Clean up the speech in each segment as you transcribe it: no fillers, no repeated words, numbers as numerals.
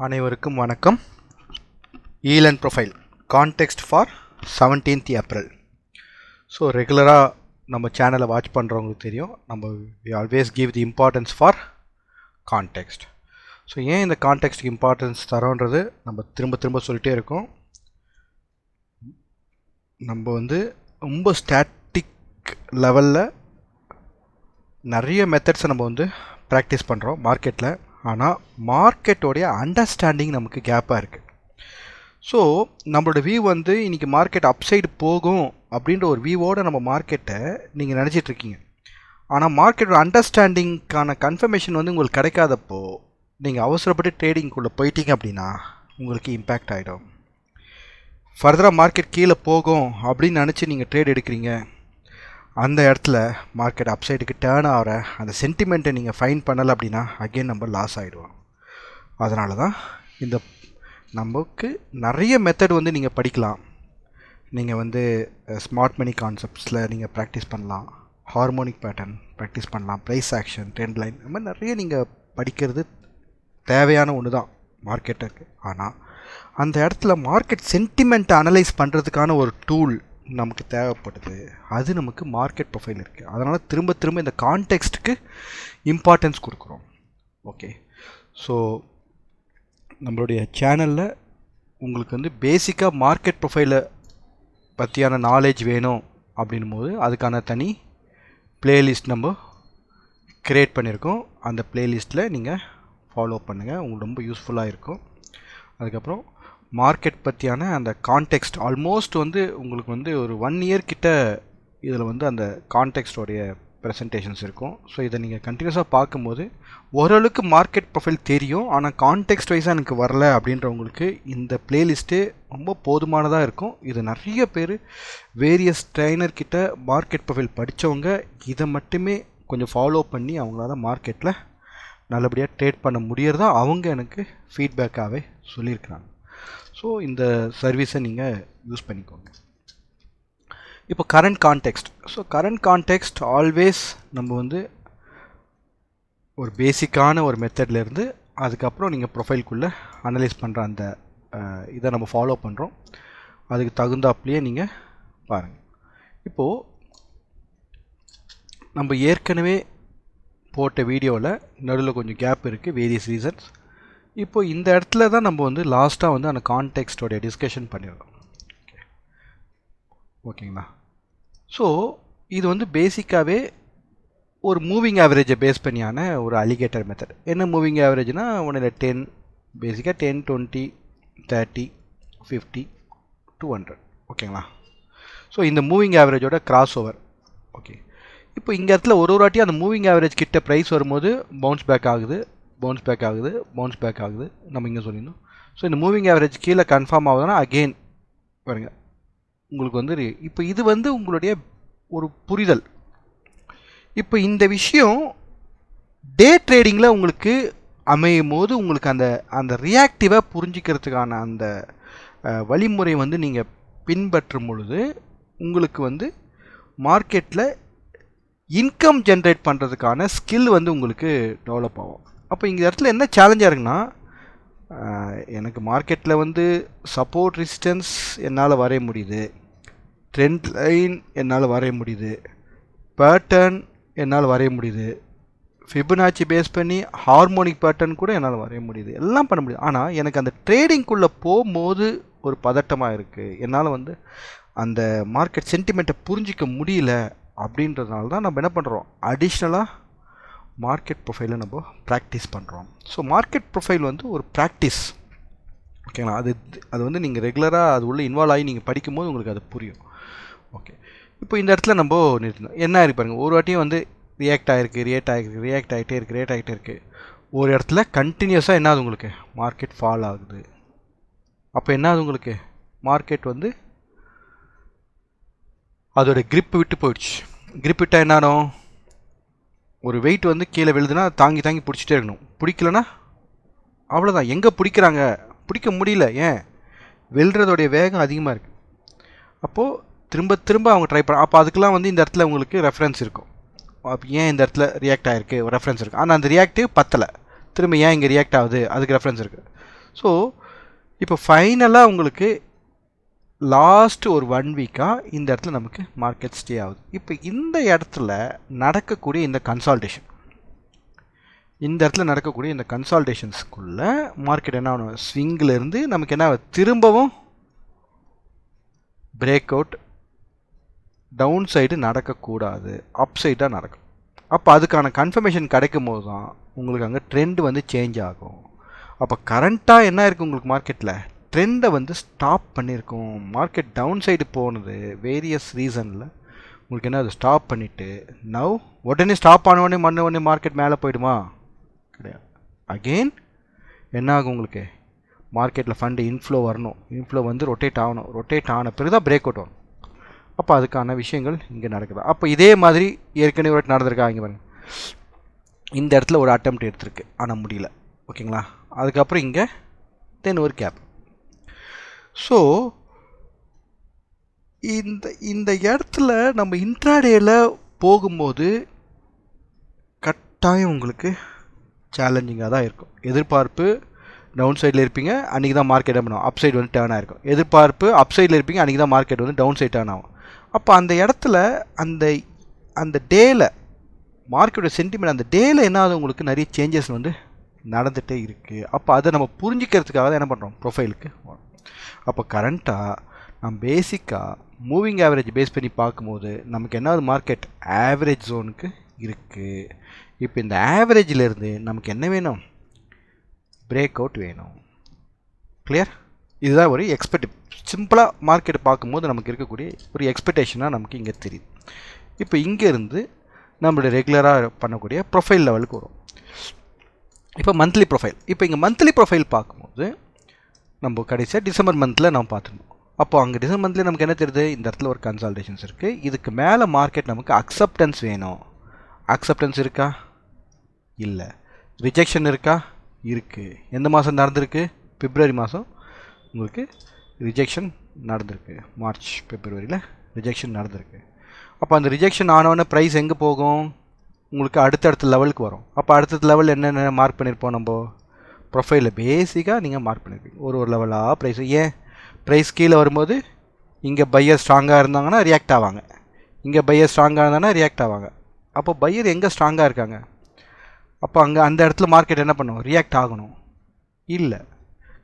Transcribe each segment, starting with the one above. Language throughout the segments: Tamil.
அனைவருக்கும் வணக்கம். Elon profile context for 17th April. So ரெகுலராக நம்ம சேனலை வாட்ச் பண்ணுறவங்களுக்கு தெரியும், நம்ம we always give the importance for context. So ஏன் இந்த கான்டெக்ஸ்ட்டுக்கு இம்பார்ட்டன்ஸ் தரோன்றது நம்ம திரும்ப சொல்லிட்டே இருக்கோம். நம்ம ரொம்ப ஸ்டாட்டிக் லெவலில் நிறைய மெத்தட்ஸை நம்ம ப்ராக்டிஸ் பண்ணுறோம் மார்க்கெட்டில். ஆனால் மார்க்கெட்டோடைய அண்டர்ஸ்டாண்டிங் நமக்கு கேப்பாக இருக்குது. ஸோ நம்மளோட வியூ இன்றைக்கி மார்க்கெட் அப்சைடு போகும் அப்படின்ற ஒரு வியூவோடு நம்ம மார்க்கெட்டை நீங்கள் நினச்சிட்ருக்கீங்க. ஆனால் மார்க்கெட்டோட அண்டர்ஸ்டாண்டிங்க்கான கன்ஃபர்மேஷன் உங்களுக்கு கிடைக்காதப்போ நீங்கள் அவசரப்பட்டு ட்ரேடிங்குள்ளே போயிட்டீங்க அப்படின்னா உங்களுக்கு இம்பேக்ட் ஆகிடும். ஃபர்தராக மார்க்கெட் கீழே போகும் அப்படின்னு நினச்சி நீங்கள் ட்ரேட் எடுக்கிறீங்க, அந்த இடத்துல மார்க்கெட் அப்சைடுக்கு டேர்ன் ஆகிற அந்த சென்டிமெண்ட்டை நீங்கள் ஃபைன் பண்ணலை அப்படின்னா அகெயின் நம்ம லாஸ் ஆகிடுவோம். அதனால தான் இந்த நமக்கு நிறைய மெத்தட் நீங்கள் படிக்கலாம். நீங்கள் ஸ்மார்ட் மணி கான்செப்ட்ஸில் நீங்கள் ப்ராக்டிஸ் பண்ணலாம், ஹார்மோனிக் பேட்டர்ன் ப்ராக்டிஸ் பண்ணலாம், ப்ரைஸ் ஆக்ஷன், ட்ரெண்ட் லைன், இந்த மாதிரி நிறைய நீங்கள் படிக்கிறது தேவையான ஒன்று தான் மார்க்கெட்டுக்கு. ஆனால் அந்த இடத்துல மார்க்கெட் சென்டிமெண்ட்டை அனலைஸ் பண்ணுறதுக்கான ஒரு டூல் நமக்கு தேவைப்படுது. அது நமக்கு மார்க்கெட் ப்ரொஃபைல் இருக்குது. அதனால் திரும்ப இந்த கான்டெக்ஸ்ட்டுக்கு இம்பார்ட்டன்ஸ் கொடுக்குறோம். ஓகே, ஸோ நம்மளுடைய சேனலில் உங்களுக்கு பேசிக்காக மார்க்கெட் ப்ரொஃபைலை பற்றியான நாலேஜ் வேணும் அப்படின்னும் போது அதுக்கான தனி ப்ளேலிஸ்ட் நம்ம க்ரியேட் பண்ணியிருக்கோம். அந்த ப்ளேலிஸ்ட்டில் நீங்கள் ஃபாலோ பண்ணுங்கள், உங்களுக்கு ரொம்ப யூஸ்ஃபுல்லாக இருக்கும். அதுக்கப்புறம் மார்க்கெட் பற்றியான அந்த கான்டெக்ஸ்ட் ஆல்மோஸ்ட் உங்களுக்கு ஒரு 1 year கிட்ட இதில் அந்த கான்டெக்ஸ்டோடைய ப்ரெசன்டேஷன்ஸ் இருக்கும். ஸோ இதை நீங்கள் கண்டினியூஸாக பார்க்கும்போது ஓரளவுக்கு மார்க்கெட் ப்ரொஃபைல் தெரியும், ஆனால் கான்டெக்ஸ்ட் வைஸாக எனக்கு வரல அப்படின்றவங்களுக்கு இந்த ப்ளேலிஸ்ட்டே ரொம்ப போதுமானதாக இருக்கும். இது நிறைய பேர் வேரியஸ் ட்ரைனர்கிட்ட மார்க்கெட் ப்ரொஃபைல் படித்தவங்க இதை மட்டுமே கொஞ்சம் ஃபாலோ பண்ணி அவங்களால மார்க்கெட்டில் நல்லபடியாக ட்ரேட் பண்ண முடியறதா அவங்க எனக்கு ஃபீட்பேக்காகவே சொல்லியிருக்கிறாங்க. ஸோ இந்த சர்வீஸை நீங்கள் யூஸ் பண்ணிக்கோங்க. இப்போ current context. So current context always நம்ம ஒரு பேசிக்கான ஒரு மெத்தட்லேருந்து அதுக்கப்புறம் நீங்கள் ப்ரொஃபைல்குள்ளே அனலைஸ் பண்ணுற அந்த இதை நம்ம ஃபாலோ பண்ணுறோம். அதுக்கு தகுந்தாப்புலேயே நீங்கள் பாருங்கள். இப்போது நம்ம ஏற்கனவே போட்ட வீடியோவில் நடுவில் கொஞ்சம் கேப் இருக்குது, வேரியஸ் ரீசன்ஸ். இப்போ இந்த இடத்துல தான் நம்ம லாஸ்ட்டாக அந்த கான்டெக்ஸ்டோடைய டிஸ்கஷன் பண்ணிடுறோம். ஓகேங்களா? ஸோ இது பேசிக்காகவே ஒரு மூவிங் ஆவரேஜை பேஸ் பண்ணியான ஒரு அலிகேட்டர் மெத்தட். என்ன மூவிங் ஆவரேஜ்னால் ஒன்றில் 10, பேசிக்காக 10, 20, 30, 50, 200. ஓகேங்களா? ஸோ இந்த மூவிங் ஆவரேஜோட கிராஸ் ஓவர். ஓகே, இப்போ இந்த இடத்துல ஒரு வாட்டியும் அந்த மூவிங் ஆவரேஜ் கிட்ட ப்ரைஸ் வரும்போது பவுன்ஸ் பேக் ஆகுது, நம்ம இங்கே சொல்லிடணும். ஸோ இந்த மூவிங் ஆவரேஜ் கீழே கன்ஃபார்ம் ஆகுதுன்னா அகெயின் பாருங்க உங்களுக்கு இப்போ இது உங்களுடைய ஒரு புரிதல். இப்போ இந்த விஷயம் டே ட்ரேடிங்கில் உங்களுக்கு அமையும் போது உங்களுக்கு அந்த ரியாக்டிவாக புரிஞ்சிக்கிறதுக்கான அந்த வழிமுறை நீங்கள் பின்பற்றும் பொழுது உங்களுக்கு மார்க்கெட்டில் இன்கம் ஜென்ரேட் பண்ணுறதுக்கான ஸ்கில் உங்களுக்கு டெவலப் ஆகும். அப்போ இந்த இடத்துல என்ன சேலஞ்சாக இருக்குன்னா, எனக்கு மார்க்கெட்டில் சப்போர்ட் ரெசிஸ்டன்ஸ் என்னால் வரைய முடியுது, ட்ரெண்ட் லைன் என்னால் வரைய முடியுது, பேட்டர்ன் என்னால் வரைய முடியுது, ஃபிபனாச்சி பேஸ் பண்ணி ஹார்மோனிக் பேட்டர்ன் கூட என்னால் வரைய முடியுது, எல்லாம் பண்ண முடியுது. ஆனால் எனக்கு அந்த ட்ரேடிங்குள்ளே போகும்போது ஒரு பதட்டமாக இருக்குது, என்னால் அந்த மார்க்கெட் சென்டிமெண்ட்டை புரிஞ்சிக்க முடியல. அப்படின்றதுனால தான் நம்ம என்ன பண்ணுறோம், அடிஷ்னலாக மார்க்கெட் ப்ரொஃபைலை நம்ம ப்ராக்டிஸ் பண்ணுறோம். ஸோ மார்க்கெட் ப்ரொஃபைல் ஒரு ப்ராக்டிஸ். ஓகேங்களா? அது நீங்கள் ரெகுலராக அது உள்ளே இன்வால்வ் ஆகி நீங்கள் படிக்கும்போது உங்களுக்கு அது புரியும். ஓகே, இப்போ இந்த இடத்துல நம்ம நிறுத்தணும். என்ன இருக்கு பாருங்கள், ஒரு வாட்டியும் ரியாக்ட் ஆகிட்டே இருக்குது. ஒரு இடத்துல கண்டினியூஸாக என்ன ஆகுது உங்களுக்கு, மார்க்கெட் ஃபால் ஆகுது. அப்போ என்ன ஆகுது உங்களுக்கு, மார்க்கெட் அதோட grip விட்டு போயிடுச்சு. grip விட்டால் என்னானோ, ஒரு வெயிட் கீழே விழுதுன்னா தாங்கி பிடிச்சிட்டே இருக்கணும். பிடிக்கலன்னா அவ்வளோதான். எங்கே பிடிக்கிறாங்க, பிடிக்க முடியல. ஏன், வெல்றதோடைய வேகம் அதிகமாக இருக்குது. அப்போது திரும்ப அவங்க ட்ரை பண்ண. அப்போ அதுக்கெலாம் இந்த இடத்துல உங்களுக்கு ரெஃபரன்ஸ் இருக்கும். அப்போ ஏன் இந்த இடத்துல ரியாக்ட் ஆகிருக்கு, ரெஃபரன்ஸ் இருக்குது. ஆனால் அந்த ரியாக்டிவ் பத்தலை, திரும்ப ஏன் இங்கே ரியாக்ட் ஆகுது, அதுக்கு ரெஃபரன்ஸ் இருக்குது. ஸோ இப்போ ஃபைனலாக உங்களுக்கு லாஸ்ட் ஒரு 1 வீக்காக இந்த இடத்துல நமக்கு மார்க்கெட் ஸ்டே ஆகுது. இப்போ இந்த இடத்துல நடக்கக்கூடிய இந்த கன்சால்டேஷன், இந்த இடத்துல நடக்கக்கூடிய இந்த கன்சால்டேஷன்ஸ்குள்ளே மார்க்கெட் என்ன ஆகணும், ஸ்விங்கில் இருந்து நமக்கு என்ன திரும்பவும் பிரேக் அவுட் டவுன் சைடு நடக்கக்கூடாது, அப் சைடாக நடக்கும். அப்போ அதுக்கான கன்ஃபர்மேஷன் கிடைக்கும் போது தான் உங்களுக்கு அங்கே ட்ரெண்ட் வந்து சேஞ்ச் ஆகும். அப்போ கரண்ட்டாக என்ன இருக்குது உங்களுக்கு மார்க்கெட்டில், ட்ரெண்டை வந்து ஸ்டாப் பண்ணியிருக்கோம். மார்க்கெட் டவுன் சைடு போனது வேரியஸ் ரீசனில் உங்களுக்கு என்ன அது ஸ்டாப் பண்ணிவிட்டு நவ் உடனே ஸ்டாப் ஆன உடனே மார்க்கெட் மேலே போயிடுமா, கிடையாது. அகெயின் என்ன ஆகும் உங்களுக்கு, மார்க்கெட்டில் ஃபண்டு இன்ஃப்ளோ வரணும், இன்ஃப்ளோ வந்து ரொட்டேட் ஆகணும், ரொட்டேட் ஆன பிறகு தான் பிரேக் அவுட் வரும். அப்போ அதுக்கான விஷயங்கள் இங்கே நடக்குது. அப்போ இதே மாதிரி ஏற்கனவே ஒரு நடந்திருக்கா, இங்கே பாருங்க இந்த இடத்துல ஒரு அட்டெம்ப்ட் எடுத்திருக்கு ஆனால் முடியல, ஓகேங்களா. அதுக்கப்புறம் இங்கே தென் ஒரு கேப். ஸோ இந்த இடத்துல நம்ம இன்ட்ராடேயில் போகும்போது கட்டாயம் உங்களுக்கு சேலஞ்சிங்காக தான் இருக்கும். எதிர்பார்ப்பு டவுன் சைடில் இருப்பீங்க, அன்றைக்கி தான் மார்க்கெட் என்ன பண்ணுவோம், அப் சைடு வந்து டேர்ன் ஆகிருக்கும். எதிர்பார்ப்பு அப் சைடில் இருப்பீங்க, அன்றைக்கி தான் மார்க்கெட் வந்து டவுன் சைட் டேர்ன் ஆகும். அப்போ அந்த இடத்துல அந்த டேயில் மார்க்கெட்டோட சென்டிமெண்ட் அந்த டேயில் என்ன ஆகுது, உங்களுக்கு நிறைய சேஞ்சஸ் வந்து நடந்துகிட்டே இருக்குது. அப்போ அதை நம்ம புரிஞ்சிக்கிறதுக்காக தான் என்ன பண்ணுறோம், ப்ரொஃபைலுக்கு வரும். அப்போ கரண்ட்டாக நம்ம பேசிக்காக மூவிங் ஆவரேஜ் பேஸ் பண்ணி பார்க்கும்போது நமக்கு என்ன மார்க்கெட் ஆவரேஜ் ஜோனுக்கு இருக்குது. இப்போ இந்த ஆவரேஜிலேருந்து நமக்கு என்ன வேணும், பிரேக் அவுட் வேணும். கிளியர்? இதுதான் ஒரு சிம்பிளாக மார்க்கெட் பார்க்கும்போது நமக்கு இருக்கக்கூடிய ஒரு எக்ஸ்பெக்டேஷனாக நமக்கு இங்கே தெரியுது. இப்போ இங்கேருந்து நம்மளுடைய ரெகுலராக பண்ணக்கூடிய ப்ரொஃபைல் லெவலுக்கு வரும். இப்போ மந்த்லி ப்ரொஃபைல், இப்போ இங்கே மந்த்லி ப்ரொஃபைல் பார்க்கும்போது நம்ம கடைசியாக டிசம்பர் மந்தில் நம்ம பார்த்துருந்தோம். அப்போ அங்கே டிசம்பர் மந்தில் நமக்கு என்ன தெரியுது, இந்த இடத்துல ஒரு கன்சால்டேஷன்ஸ் இருக்குது. இதுக்கு மேலே மார்க்கெட் நமக்கு அக்செப்டன்ஸ் வேணும். அக்செப்டன்ஸ் இருக்கா, இல்லை. ரிஜெக்ஷன் இருக்கா, இருக்குது. எந்த மாதம் நடந்திருக்கு, பிப்ரவரி மாதம் உங்களுக்கு ரிஜெக்ஷன் நடந்திருக்கு. மார்ச் பிப்ரவரியில் ரிஜெக்ஷன் நடந்திருக்கு. அப்போ அந்த ரிஜெக்ஷன் ஆனவொடனே ப்ரைஸ் எங்கே போகும், உங்களுக்கு அடுத்தடுத்த லெவலுக்கு வரும். அப்போ அடுத்த லெவல் என்னென்ன மார்க் பண்ணியிருப்போம் நம்ம ப்ரொஃபைலில் பேசிக்காக நீங்கள் மார்க் பண்ணியிருப்பீங்க ஒரு லெவலாக ப்ரைஸ். ஏன் ப்ரைஸ் கீழே வரும்போது இங்கே பையர் ஸ்ட்ராங்காக இருந்தாங்கன்னா ரியாக்ட் ஆவாங்க, இங்கே பையர் ஸ்ட்ராங்காக இருந்தாங்கன்னா ரியாக்ட் ஆவாங்க. அப்போ பையர் எங்கே ஸ்ட்ராங்காக இருக்காங்க, அப்போ அங்கே அந்த இடத்துல மார்க்கெட் என்ன பண்ணும், ரியாக்ட் ஆகணும். இல்லை,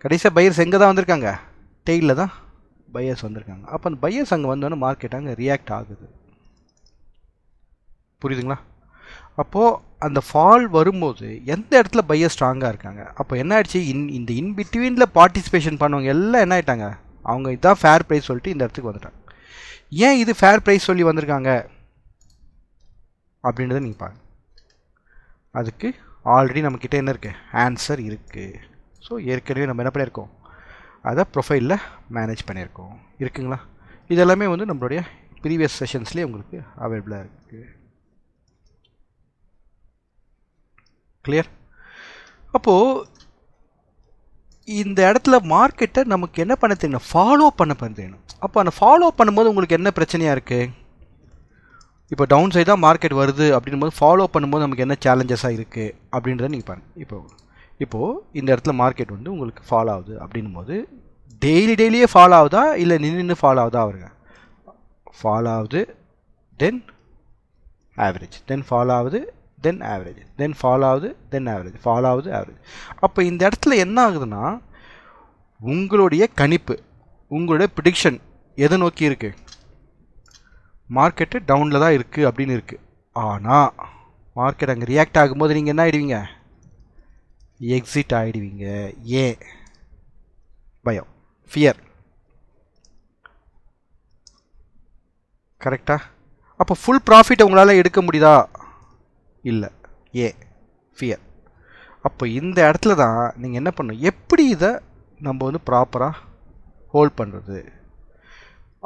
கடைசியாக பையர்ஸ் எங்கே தான் வந்திருக்காங்க, டெய்லில் தான் பையர்ஸ் வந்திருக்காங்க. அப்போ அந்த பையர்ஸ் அங்கே வந்தோன்னே மார்க்கெட் அங்கே ரியாக்ட் ஆகுது. புரியுதுங்களா? அப்போது அந்த ஃபால் வரும்போது எந்த இடத்துல பையர் ஸ்ட்ராங்காக இருக்காங்க. அப்போ என்ன ஆயிடுச்சு, இந்த இன்பிட்வீனில் பார்ட்டிசிபேஷன் பண்ணவங்க எல்லாம் என்ன ஆகிட்டாங்க, அவங்க இதான் ஃபேர் ப்ரைஸ் சொல்லிட்டு இந்த இடத்துக்கு வந்துட்டாங்க. ஏன் இது ஃபேர் ப்ரைஸ் சொல்லி வந்திருக்காங்க அப்படின்றத நீங்கள் பாருங்கள். அதுக்கு ஆல்ரெடி நம்மக்கிட்ட என்ன இருக்குது, ஆன்சர் இருக்குது. ஸோ ஏற்கனவே நம்ம என்ன பண்ணியிருக்கோம், அதை ப்ரொஃபைலில் மேனேஜ் பண்ணியிருக்கோம். இருக்குங்களா? இதெல்லாமே வந்து நம்மளுடைய ப்ரீவியஸ் செஷன்ஸ்லேயே உங்களுக்கு அவைலபிளாக இருக்குது. கிளியர்? அப்போது இந்த இடத்துல மார்க்கெட்டை நமக்கு என்ன பண்ண தெரியணும், ஃபாலோ பண்ண தெரியணும். அப்போ அந்த ஃபாலோ பண்ணும்போது உங்களுக்கு என்ன பிரச்சனையாக இருக்குது, இப்போ டவுன் சைடு தான் மார்க்கெட் வருது அப்படின் போது ஃபாலோ பண்ணும்போது நமக்கு என்ன சேலஞ்சஸாக இருக்குது அப்படின்றத நீங்கள் பாருங்கள். இப்போது இந்த இடத்துல மார்க்கெட் வந்து உங்களுக்கு ஃபாலோ ஆகுது அப்படின்னும் போது டெய்லியே ஃபாலோ ஆகுதா, இல்லை நின்று ஃபாலோ ஆகுதா, அவருங்க ஃபாலோ ஆகுது, தென் ஆவரேஜ், தென் ஃபாலோ ஆகுது, தென் ஆவரேஜ், தென் ஃபாலோ ஆகுது, தென் ஆவரேஜ், ஃபாலோ ஆகுது, ஆவரேஜ். அப்போ இந்த இடத்துல என்ன ஆகுதுன்னா உங்களுடைய கணிப்பு, உங்களுடைய ப்ரிடிக்ஷன் எதை நோக்கி இருக்குது, மார்க்கெட்டு டவுனில் தான் இருக்குது அப்படின்னு இருக்குது. ஆனால் மார்க்கெட் அங்கே ரியாக்ட் ஆகும்போது நீங்கள் என்ன ஆகிடுவீங்க, எக்ஸிட் ஆகிடுவீங்க. ஏன், பயம், ஃபியர். கரெக்டா? அப்போ ஃபுல் ப்ராஃபிட் உங்களால் எடுக்க முடியுதா, இல்லை. ஏன், ஃபியர். அப்போ இந்த இடத்துல தான் நீங்கள் என்ன பண்ணணும், எப்படி இதை நம்ம வந்து ப்ராப்பராக ஹோல்ட் பண்ணுறது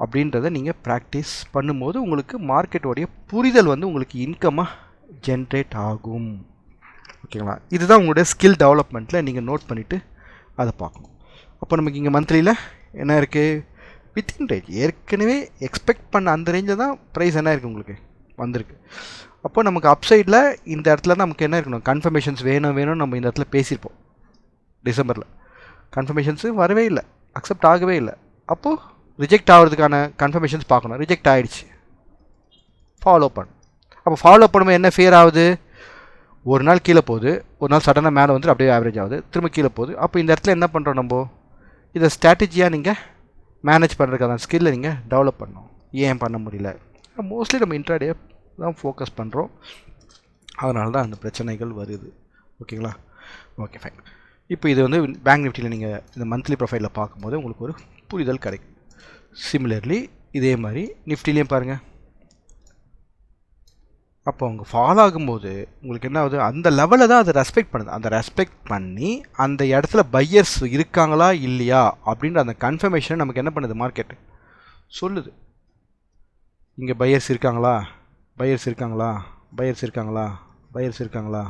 அப்படின்றத நீங்கள் ப்ராக்டிஸ் பண்ணும்போது உங்களுக்கு மார்க்கெட்டோடைய புரிதல் வந்து உங்களுக்கு இன்கமாக ஜென்ரேட் ஆகும். ஓகேங்களா? இதுதான் உங்களுடைய ஸ்கில் டெவலப்மெண்ட்டில் நீங்கள் நோட் பண்ணிவிட்டு அதை பார்க்கணும். அப்போ நமக்கு இங்கே மந்த்லியில் என்ன இருக்குது, வித்தின் ரேஞ்ச், ஏற்கனவே எக்ஸ்பெக்ட் பண்ண அந்த ரேஞ்சில் தான் ப்ரைஸ் என்ன இருக்குது உங்களுக்கு வந்திருக்கு. அப்போ நமக்கு அப்சைடில் இந்த இடத்துல நமக்கு என்ன இருக்கணும், கன்ஃபர்மேஷன்ஸ் வேணும் நம்ம இந்த இடத்துல பேசியிருப்போம் டிசம்பரில். கன்ஃபர்மேஷன்ஸு வரவே இல்லை, அக்செப்ட் ஆகவே இல்லை. அப்போது ரிஜெக்ட் ஆகிறதுக்கான கன்ஃபர்மேஷன்ஸ் பார்க்கணும். ரிஜெக்ட் ஆகிடுச்சு, ஃபாலோ பண்ணணும். அப்போ ஃபாலோ பண்ணும்போது என்ன ஃபேர் ஆகுது, ஒரு நாள் கீழே போகுது, ஒரு நாள் சடனாக மேலே வந்து அப்படியே ஆவரேஜ் ஆகுது, திரும்ப கீழே போகுது. அப்போ இந்த இடத்துல என்ன பண்ணுறோம், நம்ம இதை ஸ்ட்ராட்டஜியாக நீங்கள் மேனேஜ் பண்ணுறதுக்கான ஸ்கில்லை நீங்கள் டெவலப் பண்ணணும். ஏன் பண்ண முடியல, மோஸ்ட்லி நம்ம இன்ட்ராடே தான் ஃபோக்கஸ் பண்ணுறோம், அதனால தான் அந்த பிரச்சனைகள் வருது. ஓகேங்களா? Okay fine. இப்போ இது வந்து பேங்க் நிஃப்டியில் நீங்கள் இந்த மந்த்லி ப்ரொஃபைலில் பார்க்கும்போது உங்களுக்கு ஒரு புரிதல் கிடைக்கும். சிமிலர்லி இதே மாதிரி நிஃப்டிலையும் பாருங்கள். அப்போ அவங்க ஃபாலோ ஆகும்போது உங்களுக்கு என்ன ஆகுது, அந்த லெவலில் தான் அதை ரெஸ்பெக்ட் பண்ணுது. அந்த ரெஸ்பெக்ட் பண்ணி அந்த இடத்துல பையர்ஸ் இருக்காங்களா இல்லையா அப்படின்ற அந்த கன்ஃபர்மேஷனை நமக்கு என்ன பண்ணுது, மார்க்கெட்டு சொல்லுது. இங்கே பையர்ஸ் இருக்காங்களா, பையர்ஸ் இருக்காங்களா, பையர்ஸ் இருக்காங்களா, பையர்ஸ் இருக்காங்களா.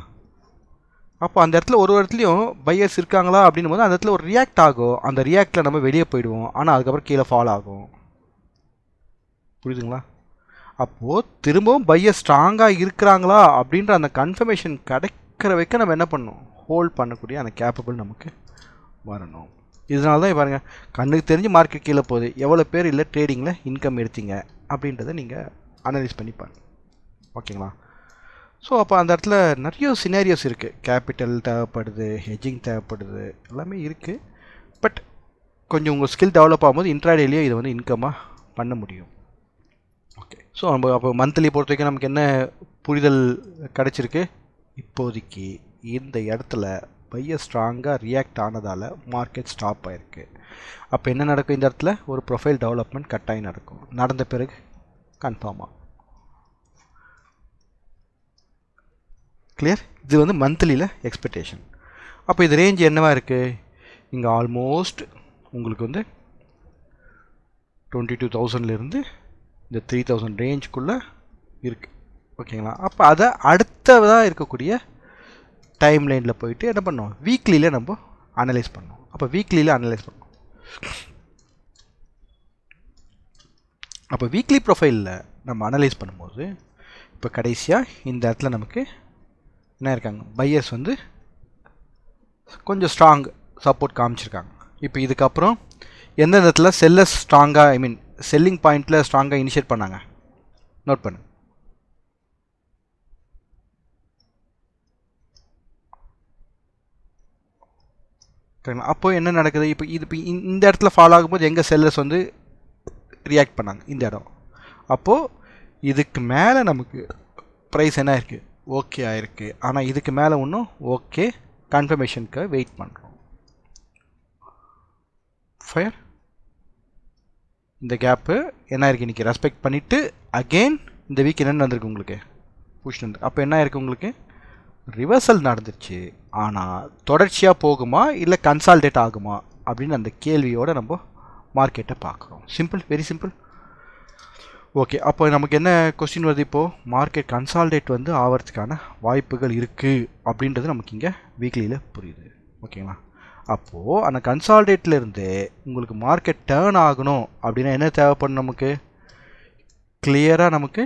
அப்போ அந்த இடத்துல ஒரு இடத்துலையும் பையர்ஸ் இருக்காங்களா அப்படின்னும் போது அந்த இடத்துல ஒரு ரியாக்ட் ஆகும். அந்த ரியாக்டில் நம்ம வெளியே போயிடுவோம், ஆனால் அதுக்கப்புறம் கீழே ஃபாலோ ஆகும். புரியுதுங்களா? அப்போது திரும்பவும் பையர் ஸ்ட்ராங்காக இருக்கிறாங்களா அப்படின்ற அந்த கன்ஃபர்மேஷன் கிடைக்கிற வைக்க நம்ம என்ன பண்ணணும், ஹோல்ட் பண்ணக்கூடிய அந்த கேப்பபிள் நமக்கு வரணும். இதனால தான் பாருங்கள், கண்ணுக்கு தெரிஞ்சு மார்க்கெட் கீழே போகுது, எவ்வளோ பேர் இல்லை ட்ரேடிங்கில் இன்கம் எடுத்தீங்க அப்படின்றத நீங்கள் அனலைஸ் பண்ணி பாருங்கள். ஓகேங்களா? ஸோ அப்போ அந்த இடத்துல நிறைய சினாரியோஸ் இருக்குது. கேபிட்டல் தேவைப்படுது, ஹெட்ஜிங் தேவைப்படுது, எல்லாமே இருக்குது. பட் கொஞ்சம் உங்கள் ஸ்கில் டெவலப் ஆகும்போது இன்ட்ராடேலேயே இதை வந்து இன்கமாக பண்ண முடியும். ஓகே. ஸோ நம்ம அப்போ மந்த்லி பொறுத்த வரைக்கும் நமக்கு என்ன புரிதல் கிடச்சிருக்கு, இப்போதைக்கு இந்த இடத்துல பையர் ஸ்ட்ராங்காக ரியாக்ட் ஆனதால் மார்க்கெட் ஸ்டாப் ஆகிருக்கு. அப்போ என்ன நடக்கும், இந்த இடத்துல ஒரு ப்ரொஃபைல் டெவலப்மெண்ட் கட்டாயம் நடக்கும். நடந்த பிறகு கன்ஃபார்மாக கிளியர். இது வந்து மந்த்லியில் எக்ஸ்பெக்டேஷன். அப்போ இது ரேஞ்ச் என்னவாக இருக்குது, இங்கே ஆல்மோஸ்ட் உங்களுக்கு வந்து 22,000லேருந்து இந்த 3,000 ரேஞ்சுக்குள்ளே இருக்குது. ஓகேங்களா? அப்போ அதை அடுத்ததாக இருக்கக்கூடிய டைம் லைனில் போயிட்டு என்ன பண்ணோம், வீக்லியில் நம்ம அனலைஸ் பண்ணோம். அப்போ வீக்லியில் அனலைஸ் பண்ணோம். அப்போ வீக்லி ப்ரொஃபைலில் நம்ம அனலைஸ் பண்ணும்போது இப்போ கடைசியாக இந்த இடத்துல நமக்கு என்ன இருக்காங்க, பையர்ஸ் வந்து கொஞ்சம் ஸ்ட்ராங் சப்போர்ட் காமிச்சிருக்காங்க. இப்போ இதுக்கப்புறம் எந்த இடத்துல செல்லர்ஸ் ஸ்ட்ராங்காக, ஐ மீன் செல்லிங் பாயிண்டில் ஸ்ட்ராங்காக இனிஷியேட் பண்ணாங்க, நோட் பண்ணு. அப்போ என்ன நடக்குது, இப்போ இது இப்போ இந்த இடத்துல ஃபாலோ ஆகும்போது எங்கே செல்லர்ஸ் வந்து ரியாக்ட் பண்ணாங்க, இந்த இடம். அப்போது இதுக்கு மேலே நமக்கு ப்ரைஸ் என்ன இருக்குது, ஓகே ஆயிருக்கு. ஆனால் இதுக்கு மேலே ஒன்றும் ஓகே கன்ஃபர்மேஷனுக்கு வெயிட் பண்ணுறோம். ஃபயர் இந்த கேப்பு என்ன இருக்குது, இன்றைக்கி ரெஸ்பெக்ட் பண்ணிவிட்டு அகெயின் இந்த வீக் என்ன நடந்திருக்கு உங்களுக்கு, புஷ் வந்து. அப்போ என்ன இருக்குது உங்களுக்கு, ரிவர்சல் நடந்துருச்சு. ஆனால் தொடர்ச்சியாக போகுமா இல்லை கன்சால்டேட் ஆகுமா அப்படின்னு அந்த கேள்வியோடு நம்ம மார்க்கெட்டை பார்க்குறோம். Simple, very simple. ஓகே. அப்போ நமக்கு என்ன கொஸ்டின் வருது, இப்போது மார்க்கெட் கன்சால்டேட் வந்து ஆகிறதுக்கான வாய்ப்புகள் இருக்குது அப்படின்றது நமக்கு இங்கே வீக்லியில் புரியுது. ஓகேங்களா? அப்போது அந்த கன்சால்டேட்லேருந்து உங்களுக்கு மார்க்கெட் டேர்ன் ஆகணும் அப்படின்னா என்ன தேவைப்படும், நமக்கு கிளியராக நமக்கு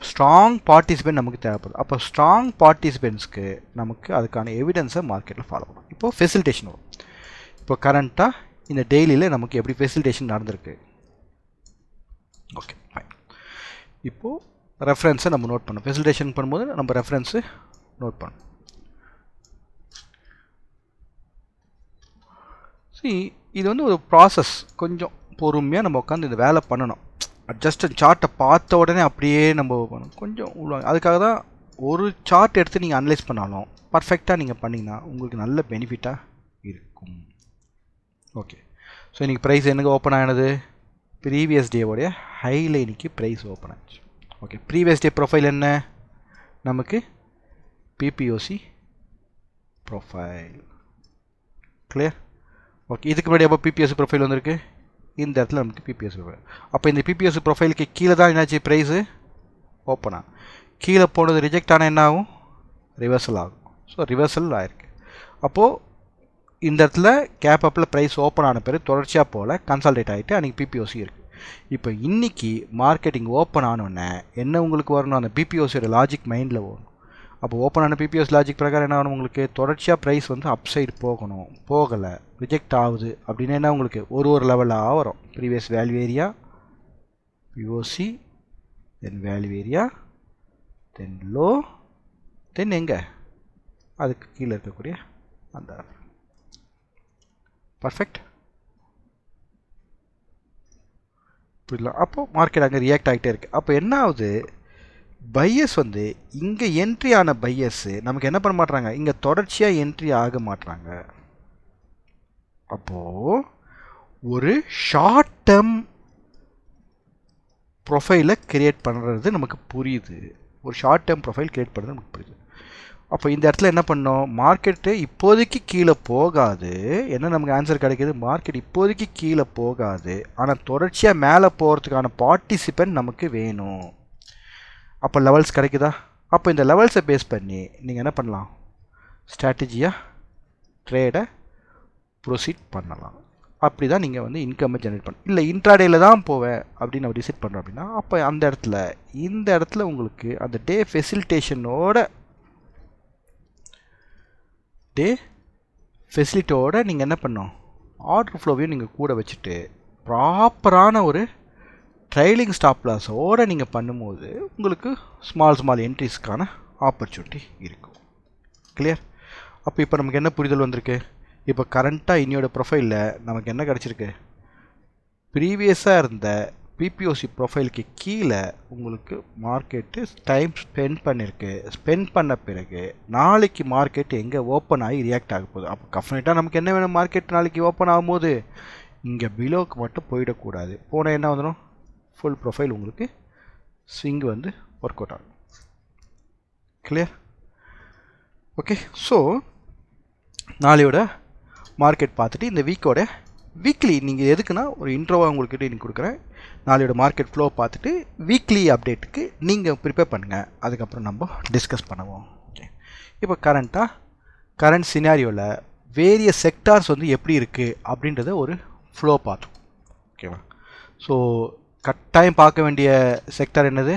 ஸ்ட்ராங் பார்ட்டிசிபென்ட் நமக்கு தேவைப்படும். அப்போ ஸ்ட்ராங் பார்ட்டிசிபென்ட்ஸ்க்கு நமக்கு அதுக்கான எவிடன்ஸை மார்க்கெட்டில் ஃபாலோ பண்ணணும். இப்போது ஃபெசிலிட்டேஷன் வரும். இப்போ கரண்ட்டாக இந்த டெய்லியில் நமக்கு எப்படி ஃபெசிலிட்டேஷன் நடந்திருக்கு. Okay fine. இப்போது ரெஃபரன்ஸை நம்ம நோட் பண்ணோம். ஃபெசிலிட்டேஷன் பண்ணும்போது நம்ம ரெஃபரன்ஸு நோட் பண்ணோம். சரி, இது வந்து ஒரு ப்ராசஸ். கொஞ்சம் பொறுமையாக நம்ம உட்காந்து இந்த வேலை பண்ணணும். ஜஸ்ட் சார்ட்டை பார்த்த உடனே அப்படியே நம்ம பண்ணணும், கொஞ்சம் உள்ள. அதுக்காக தான் ஒரு சார்ட் எடுத்து நீங்கள் அனலைஸ் பண்ணாலும் பர்ஃபெக்டாக நீங்கள் பண்ணிங்கன்னா உங்களுக்கு நல்ல பெனிஃபிட்டாக இருக்கும். ஓகே. ஸோ இன்றைக்கி ப்ரைஸ் எனக்கு ஓப்பன் ஆனது, ப்ரீவியஸ் டேவோடைய ஹையில் இன்றைக்கி ப்ரைஸ் ஓப்பன் ஆச்சு. ஓகே. ப்ரீவியஸ் டே ப்ரொஃபைல் என்ன, நமக்கு பிபிஓசி ப்ரொஃபைல். கிளியர்? ஓகே. இதுக்கு முன்னாடி அப்போ பிபிஎஸ் ப்ரொஃபைல் வந்திருக்கு, இந்த இடத்துல நமக்கு பிபிஎஸ் ப்ரொஃபைல். அப்போ இந்த பிபிஎஸ் ப்ரொஃபைலுக்கு கீழே தான் என்னாச்சு, ப்ரைஸு ஓப்பனாக கீழே போனது ரிஜெக்ட் ஆனால் என்ன ஆகும், ரிவர்சல் ஆகும். ஸோ ரிவர்சல் ஆகிருக்கு. அப்போது இந்த இடத்துல கேப் அப்பில் ப்ரைஸ் ஓப்பன் ஆன பிறகு தொடர்ச்சியாக போல் கன்சால்டேட் ஆகிட்டு அன்றைக்கி பிபிஓசி இருக்குது. இப்போ இன்றைக்கி மார்க்கெட்டிங் ஓப்பன் ஆனோடனே என்ன உங்களுக்கு வரணும், அந்த பிபிஓசியோட லாஜிக் மைண்டில் வரும். அப்போ ஓப்பன் ஆன பிபிஎஸ் லாஜிக் பிரகாரம் என்ன ஆகணும் உங்களுக்கு தொடர்ச்சியாக ப்ரைஸ் வந்து அப்சைடு போகணும், போகலை, ரிஜெக்ட் ஆகுது அப்படின்னா என்ன உங்களுக்கு ஒரு லெவலாக வரும். ப்ரீவியஸ் வேல்யூ ஏரியா, யூஓசி, தென் வேல்யூ ஏரியா, தென் லோ, தென் எங்கே அதுக்கு கீழே இருக்கக்கூடிய அந்த பர்ஃபெக்ட் புரியலாம். அப்போது மார்க்கெட் அங்கே ரியாக்ட் ஆகிட்டே இருக்குது. அப்போ என்ன ஆகுது, பையர்ஸ் வந்து இங்கே என்ட்ரி ஆன பையர்ஸு நமக்கு என்ன பண்ண மாட்றாங்க, இங்கே தொடர்ச்சியாக என்ட்ரி ஆக மாட்றாங்க. அப்போது ஒரு ஷார்ட் டேர்ம் ப்ரொஃபைலை கிரியேட் பண்ணுறது நமக்கு புரியுது. ஒரு ஷார்ட் டேர்ம் ப்ரொஃபைல் கிரியேட் பண்ணுறது நமக்கு புரியுது. அப்போ இந்த இடத்துல என்ன பண்ணோம், மார்க்கெட்டு இப்போதைக்கு கீழே போகாது. என்ன நமக்கு ஆன்சர் கிடைக்கிது, மார்க்கெட் இப்போதைக்கு கீழே போகாது, ஆனால் தொடர்ச்சியாக மேலே போகிறதுக்கான பார்ட்டிசிபெண்ட் நமக்கு வேணும். அப்போ லெவல்ஸ் கிடைக்குதா. அப்போ இந்த லெவல்ஸை பேஸ் பண்ணி நீங்கள் என்ன பண்ணலாம், ஸ்ட்ராட்டஜியாக ட்ரேடை ப்ரொசீட் பண்ணலாம். அப்படி தான் நீங்கள் வந்து இன்கம்மை ஜென்ரேட் பண்ணணும். இல்லை இன்ட்ராடேயில் தான் போவேன் அப்படின்னு நம்ம டிசைட் பண்ணுறோம் அப்படின்னா அப்போ அந்த இடத்துல இந்த இடத்துல உங்களுக்கு அந்த டே ஃபெசிலிட்டேஷனோட நீங்கள் என்ன பண்ணணும், ஆர்டர் ஃப்ளோவையும் நீங்கள் கூட வச்சுட்டு ப்ராப்பரான ஒரு ட்ரைலிங் ஸ்டாப் லாஸோடு நீங்கள் பண்ணும்போது உங்களுக்கு ஸ்மால் என்ட்ரிஸ்க்கான ஆப்பர்ச்சுனிட்டி இருக்கும். கிளியர். அப்போ இப்போ நமக்கு என்ன புரிதல் வந்திருக்கு, இப்போ கரண்ட்டாக இன்னையோட ப்ரொஃபைலில் நமக்கு என்ன கிடச்சிருக்கு, ப்ரீவியஸாக இருந்த பிபிஓசி ப்ரொஃபைலுக்கு கீழே உங்களுக்கு மார்க்கெட்டு டைம் ஸ்பெண்ட் பண்ண பிறகு நாளைக்கு மார்க்கெட் எங்கே ஓப்பன் ஆகி ரியாக்ட் ஆக போகுது. அப்போ டெஃபினட்டாக நமக்கு என்ன வேணும், மார்க்கெட் நாளைக்கு ஓப்பன் ஆகும்போது இங்கே பிலோக்கு மட்டும் போயிடக்கூடாது. போனால் என்ன வந்துடும், ஃபுல் ப்ரொஃபைல் உங்களுக்கு ஸ்விங் வந்து ஒர்க் அவுட் ஆகும். கிளியர். ஓகே. ஸோ நாளையோட மார்க்கெட் பார்த்துட்டு இந்த வீக்கோட வீக்லி நீங்கள் எதுக்குன்னா ஒரு இன்ட்ரோவாக உங்கள்கிட்ட இன்னைக்கு கொடுக்குறேன். நாளையோட மார்க்கெட் ஃப்ளோ பார்த்துட்டு வீக்லி அப்டேட்டுக்கு நீங்கள் ப்ரிப்பேர் பண்ணுங்கள். அதுக்கப்புறம் நம்ம டிஸ்கஸ் பண்ணுவோம். ஓகே. இப்போ கரண்ட் சினாரியோவில் வேரியஸ் செக்டார்ஸ் வந்து எப்படி இருக்குது அப்படின்றத ஒரு ஃப்ளோ பார்த்தோம். ஓகேவா. ஸோ கட்டாயம் பார்க்க வேண்டிய செக்டார் என்னது,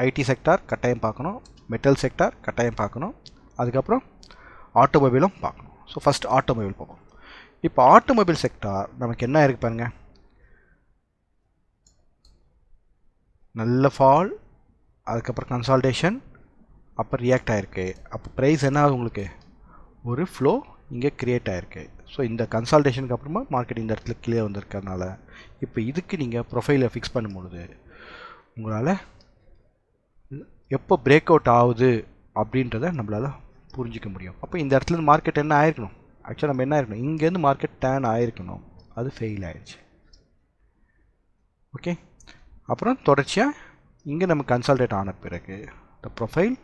ஐடி செக்டார் கட்டாயம் பார்க்கணும், மெட்டல் செக்டார் கட்டாயம் பார்க்கணும், அதுக்கப்புறம் ஆட்டோமொபைலும் பார்க்கணும். ஸோ ஃபஸ்ட் ஆட்டோமொபைல் பார்ப்போம். இப்போ ஆட்டோமொபைல் செக்டார் நமக்கு என்ன இருக்குது பாருங்கள், நல்ல ஃபால், அதுக்கப்புறம் கன்சால்டேஷன், அப்புறம் ரியாக்ட் ஆகிருக்கு. அப்போ ப்ரைஸ் என்ன ஆகுது உங்களுக்கு, ஒரு ஃப்ளோ இங்கே க்ரியேட் ஆகிருக்கு. ஸோ இந்த கன்சால்டேஷனுக்கு அப்புறமா மார்க்கெட் இந்த இடத்துல கிளியர் வந்திருக்கறனால இப்போ இதுக்கு நீங்கள் ப்ரொஃபைலை ஃபிக்ஸ் பண்ணும்பொழுது உங்களால் எப்போ பிரேக் அவுட் ஆகுது அப்படின்றத நம்மளால் புரிஞ்சிக்க முடியும். அப்போ இந்த இடத்துல மார்க்கெட் என்ன ஆயிருக்கணும், ஆக்சுவலாக நம்ம என்ன ஆயிருக்கணும், இங்கேருந்து மார்க்கெட் டேர்ன் ஆயிருக்கணும், அது ஃபெயில் ஆயிடுச்சு. ஓகே. அப்புறம் தொடர்ச்சியாக இங்கே நம்ம கன்சால்டேட் ஆன பிறகு இந்த ப்ரொஃபைல்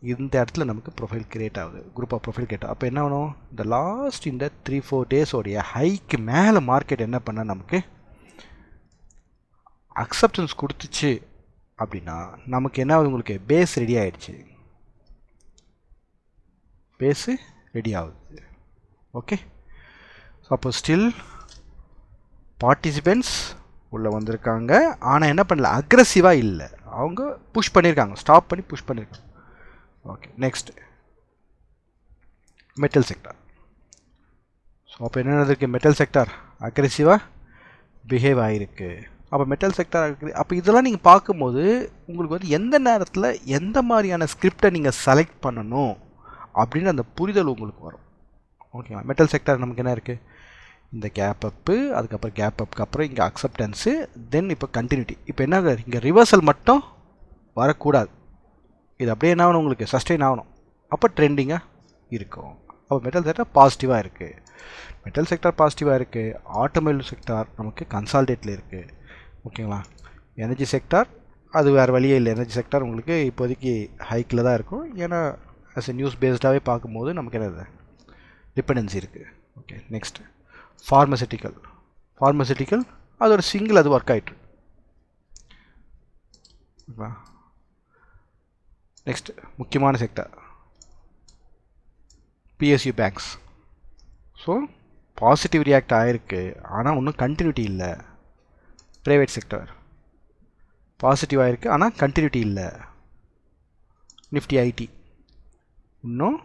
இந்த இடத்துல நமக்கு ப்ரொஃபைல் கிரியேட் ஆகுது, குரூப் ஆஃப் ப்ரொஃபைல் கிரியேட். அப்போ என்ன ஆகணும், இந்த லாஸ்ட் இந்த 3-4 டேஸோடைய ஹைக்கு மேலே மார்க்கெட் என்ன பண்ணால் நமக்கு அக்செப்டன்ஸ் கொடுத்துச்சு அப்படின்னா நமக்கு என்ன ஆகுது, உங்களுக்கு பேஸ் ரெடி ஆகிடுச்சு, பேஸு ரெடி ஆகுது. ஓகே. ஸோ அப்போ ஸ்டில் பார்ட்டிசிபெண்ட்ஸ் உள்ளே வந்திருக்காங்க, ஆனால் என்ன பண்ணல, அக்ரெசிவாக இல்லை, அவங்க புஷ் பண்ணியிருக்காங்க, ஸ்டாப் பண்ணி புஷ் பண்ணியிருக்காங்க. Okay. Next metal sector. So அப்போ என்ன நடந்திருக்கு, மெட்டல் செக்டார் அக்ரெசிவாக பிஹேவ் ஆகிருக்கு. அப்போ மெட்டல் செக்டார் அப்போ இதெல்லாம் நீங்கள் பார்க்கும்போது உங்களுக்கு வந்து எந்த நேரத்தில் எந்த மாதிரியான ஸ்கிரிப்டை நீங்கள் செலக்ட் பண்ணணும் அப்படின்னு அந்த புரிதல் உங்களுக்கு வரும். ஓகேவா. மெட்டல் செக்டார் நமக்கு என்ன இருக்குது, இந்த கேப் அப்பு, அதுக்கப்புறம் கேப் அப்புக்கு அப்புறம் இங்கே அக்செப்டன்ஸு, தென் இப்போ கண்டினியூட்டி. இப்போ என்ன, இங்கே ரிவர்சல் மட்டும் வரக்கூடாது, இது அப்படியே என்ன ஆகணும், உங்களுக்கு சஸ்டெயின் ஆகணும், அப்போ ட்ரெண்டிங்காக இருக்கும். அப்போ மெட்டல் செக்டார் பாசிட்டிவாக இருக்குது, மெட்டல் செக்டார் பாசிட்டிவாக இருக்குது. ஆட்டோமொபைல் செக்டார் நமக்கு கன்சால்டேட்டில் இருக்குது. ஓகேங்களா. எனர்ஜி செக்டார் அது வேறு வழியே இல்லை, எனர்ஜி செக்டார் உங்களுக்கு இப்போதைக்கு ஹைக்கில் தான் இருக்கும், ஏன்னா ஆஸ் எ நியூஸ் பேஸ்டாகவே பார்க்கும்போது நமக்கு என்னது டிபெண்டன்சி இருக்குது. ஓகே. நெக்ஸ்ட் ஃபார்மசிட்டிக்கல் அதோட சிங்கிள் அது ஒர்க் ஆகிட்டு. நெக்ஸ்ட் முக்கியமான sector PSU banks. So positive react ஆகிருக்கு, ஆனால் ஒன்றும் கண்டினியூட்டி இல்லை. ப்ரைவேட் செக்டார் பாசிட்டிவ் ஆகிருக்கு, ஆனால் கண்டினியூட்டி இல்லை. நிஃப்டி ஐடி இன்னும்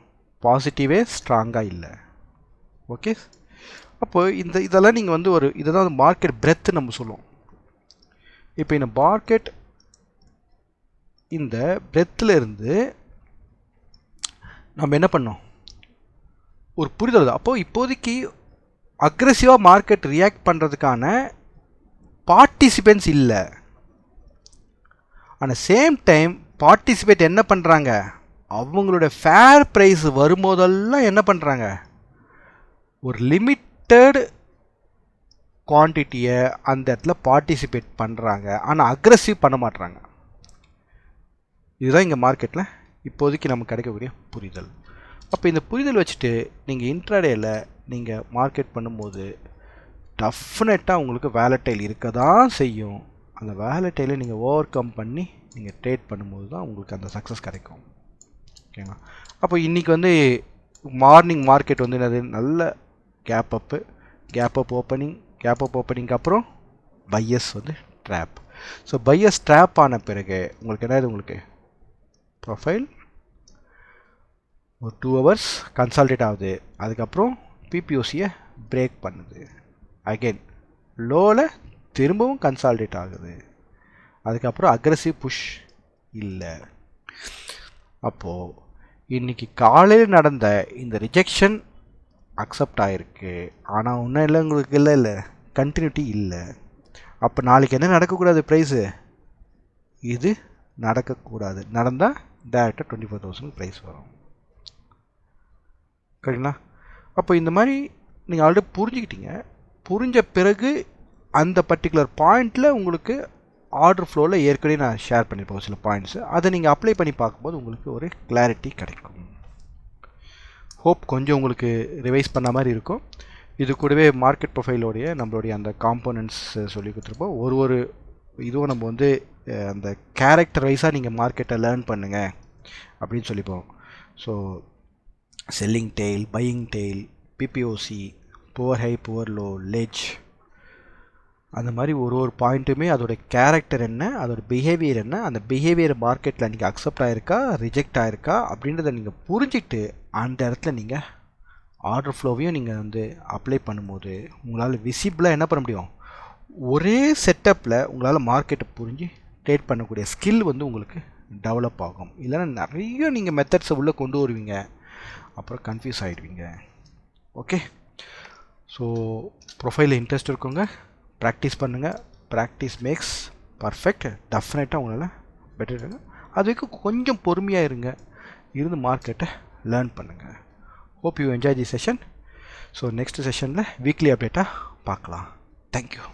பாசிட்டிவே ஸ்ட்ராங்காக இல்லை. ஓகே, அப்போ இதெல்லாம் நீங்கள் வந்து ஒரு இதுதான் மார்க்கெட் பிரெத்து நம்ம சொல்லுவோம். இப்போ இந்த மார்க்கெட் இந்த பிரெத்தில் இருந்து நம்ம என்ன பண்ணோம், ஒரு புரிதல். அப்போது இப்போதைக்கு அக்ரெசிவாக மார்க்கெட் ரியாக்ட் பண்ணுறதுக்கான பார்ட்டிசிபென்ட்ஸ் இல்லை. ஆனால் சேம் டைம் பார்ட்டிசிபேட் என்ன பண்ணுறாங்க, அவங்களோட ஃபேர் ப்ரைஸ் வரும்போதெல்லாம் என்ன பண்ணுறாங்க, ஒரு லிமிட்டட் குவான்டிட்டியை அந்த இடத்துல பார்ட்டிசிபேட் பண்ணுறாங்க. ஆனால் அக்ரெசிவ் பண்ண மாட்டுறாங்க. இதுதான் இங்கே மார்க்கெட்டில் இப்போதைக்கு நமக்கு கிடைக்கக்கூடிய புரிதல். அப்போ இந்த புரிதல் வச்சுட்டு நீங்கள் இன்ட்ராடேயில் நீங்கள் மார்க்கெட் பண்ணும்போது டெஃபினட்டாக உங்களுக்கு வேலட்டைல் இருக்க தான் செய்யும். அந்த வேலட்டைலை நீங்கள் ஓவர் கம் பண்ணி நீங்கள் ட்ரேட் பண்ணும்போது தான் உங்களுக்கு அந்த சக்ஸஸ் கிடைக்கும். ஓகேங்களா? அப்போ இன்றைக்கி வந்து மார்னிங் மார்க்கெட் வந்து என்னது, நல்ல கேப் அப் ஓப்பனிங்க்கு அப்புறம் பையஸ் வந்து ட்ராப். ஸோ பையஸ் ட்ராப் ஆன பிறகு உங்களுக்கு என்னது, உங்களுக்கு ப்ரொஃபைல் ஒரு 2 hours கன்சால்டேட் ஆகுது. அதுக்கப்புறம் பிபிஓசியை பிரேக் பண்ணுது. அகெயின் லோவில் திரும்பவும் கன்சால்டேட் ஆகுது. அதுக்கப்புறம் அக்ரெசிவ் புஷ் இல்லை. அப்போது இன்றைக்கி காலையில் நடந்த இந்த ரிஜெக்ஷன் அக்செப்ட் ஆகிருக்கு. ஆனால் ஒன்றும் இல்லை, உங்களுக்கு இல்லை கண்டினியூட்டி இல்லை. அப்போ நாளைக்கு என்ன நடக்கக்கூடாது, ப்ரைஸு இது நடக்கக்கூடாது. நடந்தால் டேரெக்டாக 24,000 ப்ரைஸ் வரும். சரிங்களா? அப்போ இந்த மாதிரி நீங்கள் ஆல்ரெடி புரிஞ்சுக்கிட்டீங்க. புரிஞ்ச பிறகு அந்த பர்டிகுலர் பாயிண்டில் உங்களுக்கு ஆர்டர் ஃப்ளோவில் ஏற்கனவே நான் ஷேர் பண்ணியிருப்போம் சில பாயிண்ட்ஸு. அதை நீங்கள் அப்ளை பண்ணி பார்க்கும்போது உங்களுக்கு ஒரு கிளாரிட்டி கிடைக்கும். ஹோப் கொஞ்சம் உங்களுக்கு ரிவைஸ் பண்ண மாதிரி இருக்கும். இது கூடவே மார்க்கெட் ப்ரொஃபைலோடைய நம்மளுடைய அந்த காம்போனன்ட்ஸ் சொல்லி கொடுத்துருப்போம். ஒரு இதுவும் நம்ம வந்து அந்த கேரக்டர் வைஸாக நீங்கள் மார்க்கெட்டை லேர்ன் பண்ணுங்கள் அப்படின்னு சொல்லிப்போம். So selling tail, buying tail, BPOC, poor high, poor low, ledge, அந்த மாதிரி ஒரு பாயிண்ட்டுமே அதோட கேரக்டர் என்ன, அதோட பிஹேவியர் என்ன, அந்த பிஹேவியர் மார்க்கெட்டில் நீங்கள் அக்செப்ட் ஆகிருக்கா, ரிஜெக்ட் ஆகிருக்கா அப்படின்றத நீங்கள் புரிஞ்சுக்கிட்டு அந்த இடத்துல நீங்கள் ஆர்டர் ஃப்ளோவையும் நீங்கள் வந்து அப்ளை பண்ணும்போது உங்களால் விசிபிளாக என்ன பண்ண முடியும், ஒரே செட்டப்பில் உங்களால் மார்க்கெட்டை புரிஞ்சு ட்ரேட் பண்ணக்கூடிய ஸ்கில் வந்து உங்களுக்கு டெவலப் ஆகும். இல்லைன்னா நிறைய நீங்கள் மெத்தட்ஸை உள்ளே கொண்டு வருவீங்க, அப்புறம் கன்ஃபியூஸ் ஆகிடுவீங்க. ஓகே, ஸோ ப்ரொஃபைலில் இன்ட்ரெஸ்ட் இருக்குங்க, ப்ராக்டிஸ் பண்ணுங்கள். Practice makes perfect. டெஃபினட்டாக உங்களால் பெட்டர் இருங்க. அது வரைக்கும் கொஞ்சம் பொறுமையாக இருந்து மார்க்கெட்டை லேர்ன் பண்ணுங்கள். Hope you enjoy the session. So next செஷனில் வீக்லி அப்டேட்டாக பார்க்கலாம். தேங்க்யூ.